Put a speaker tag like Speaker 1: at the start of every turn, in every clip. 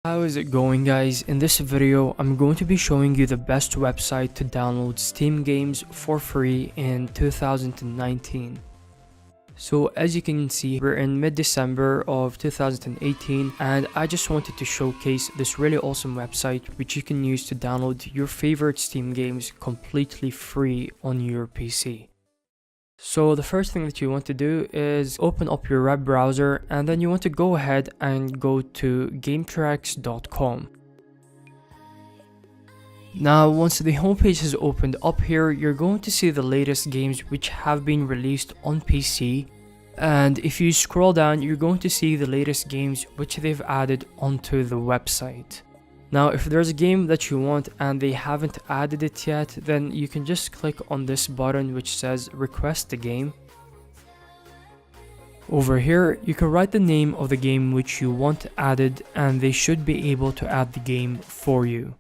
Speaker 1: How is it going, guys? In this video, I'm going to be showing you the best website to download Steam games for free in 2019. So as you can see, we're in mid-December of 2018 and I just wanted to showcase this really awesome website which you can use to download your favorite Steam games completely free on your PC. So the first thing that you want to do is open up your web browser and then you want to go ahead and go to GameTrax.com. Now once the homepage has opened up here, you're going to see the latest games which have been released on PC, and if you scroll down you're going to see the latest games which they've added onto the website. Now if there's a game that you want and they haven't added it yet, then you can just click on this button which says request a game. Over here you can write the name of the game which you want added and they should be able to add the game for you.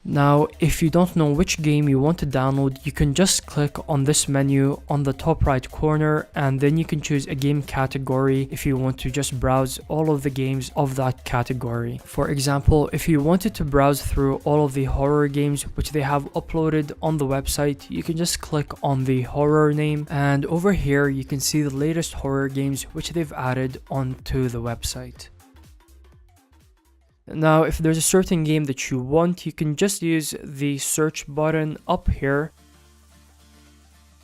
Speaker 1: Now if you don't know which game you want to download, you can just click on this menu on the top right corner and then you can choose a game category if you want to just browse all of the games of that category. For example, if you wanted to browse through all of the horror games which they have uploaded on the website, you can just click on the horror name and over here you can see the latest horror games which they've added onto the website. Now if there's a certain game that you want, you can just use the search button up here.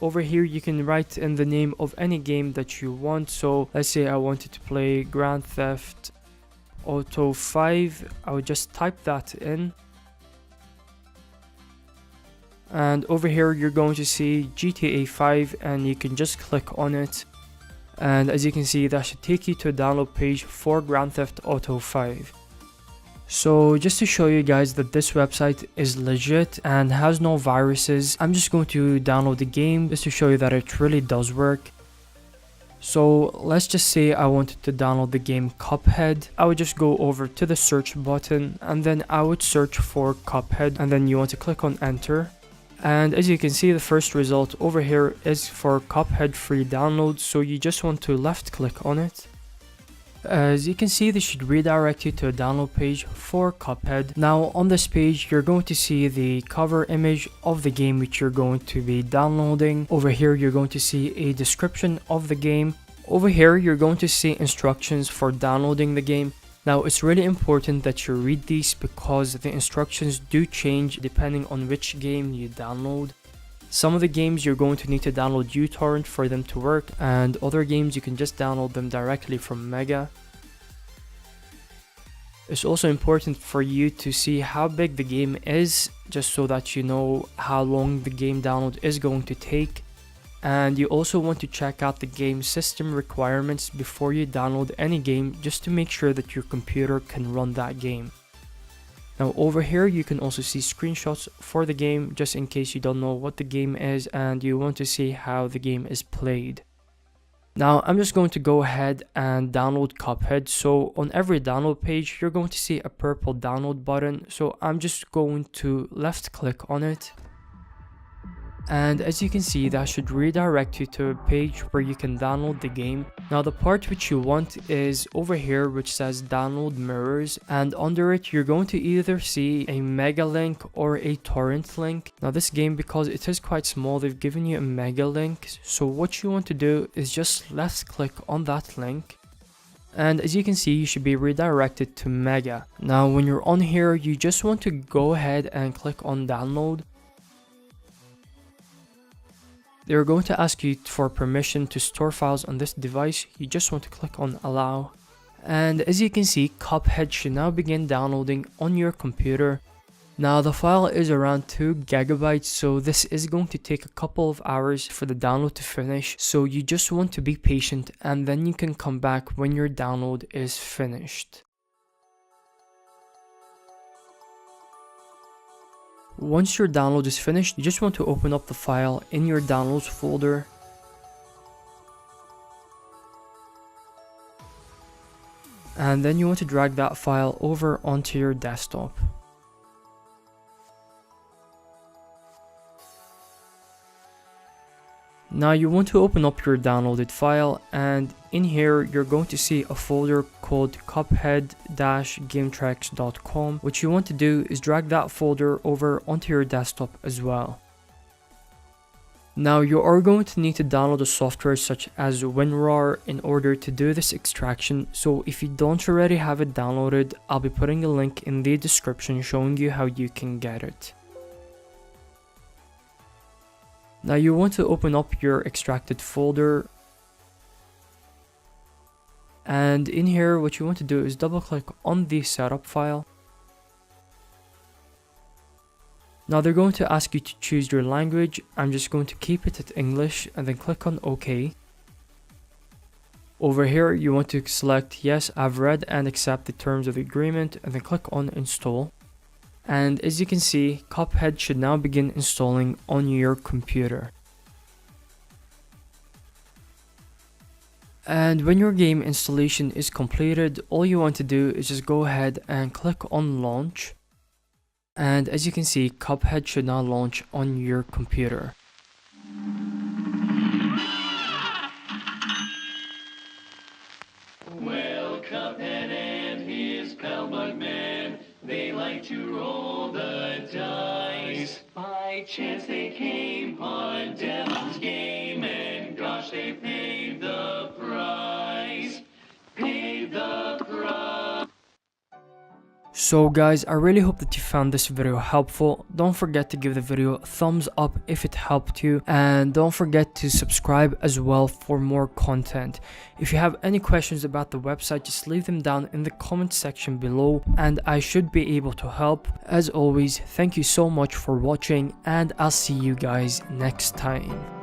Speaker 1: Over here you can write in the name of any game that you want. So let's say I wanted to play Grand Theft Auto 5, I would just type that in. And over here you're going to see GTA 5 and you can just click on it. And as you can see, that should take you to a download page for Grand Theft Auto 5. So just to show you guys that this website is legit and has no viruses, I'm just going to download the game just to show you that it really does work. So let's just say I wanted to download the game Cuphead. I would just go over to the search button and then I would search for Cuphead and then you want to click on enter. And as you can see, the first result over here is for Cuphead free download, so you just want to left click on it. As you can see, this should redirect you to a download page for Cuphead. Now on this page you're going to see the cover image of the game which you're going to be downloading. Over here you're going to see a description of the game. Over here you're going to see instructions for downloading the game. Now it's really important that you read these because the instructions do change depending on which game you download. Some of the games you're going to need to download uTorrent for them to work, and other games you can just download them directly from Mega. It's also important for you to see how big the game is, just so that you know how long the game download is going to take. And you also want to check out the game system requirements before you download any game, just to make sure that your computer can run that game. Now over here you can also see screenshots for the game, just in case you don't know what the game is and you want to see how the game is played. Now I'm just going to go ahead and download Cuphead. So on every download page you're going to see a purple download button, so I'm just going to left click on it. And as you can see, that should redirect you to a page where you can download the game. Now the part which you want is over here which says download mirrors, and under it you're going to either see a mega link or a torrent link. Now this game, because it is quite small, they've given you a mega link, so what you want to do is just left click on that link. And as you can see, you should be redirected to Mega. Now when you're on here, you just want to go ahead and click on download. They're going to ask you for permission to store files on this device. You just want to click on allow. And as you can see, Cuphead should now begin downloading on your computer. Now the file is around 2 GB, so this is going to take a couple of hours for the download to finish. So you just want to be patient and then you can come back when your download is finished. Once your download is finished, you just want to open up the file in your downloads folder. And then you want to drag that file over onto your desktop. Now you want to open up your downloaded file, and in here you're going to see a folder called cuphead-gametracks.com. What you want to do is drag that folder over onto your desktop as well. Now you are going to need to download a software such as WinRAR in order to do this extraction, so if you don't already have it downloaded, I'll be putting a link in the description showing you how you can get it. Now you want to open up your extracted folder, and in here what you want to do is double click on the setup file. Now they're going to ask you to choose your language. I'm just going to keep it at English and then click on OK. Over here you want to select yes, I've read and accept the terms of the agreement, and then click on install. And as you can see, Cuphead should now begin installing on your computer. And when your game installation is completed, all you want to do is just go ahead and click on launch. And as you can see, Cuphead should now launch on your computer.
Speaker 2: Well, Cuphead and his pal Bugman, they like to roll the dice. By chance they came upon Devil's Game, and gosh, they paid the price. Paid the price.
Speaker 1: So guys, I really hope that you found this video helpful. Don't forget to give the video a thumbs up if it helped you, and don't forget to subscribe as well for more content. If you have any questions about the website, just leave them down in the comment section below and I should be able to help. As always, thank you so much for watching, and I'll see you guys next time.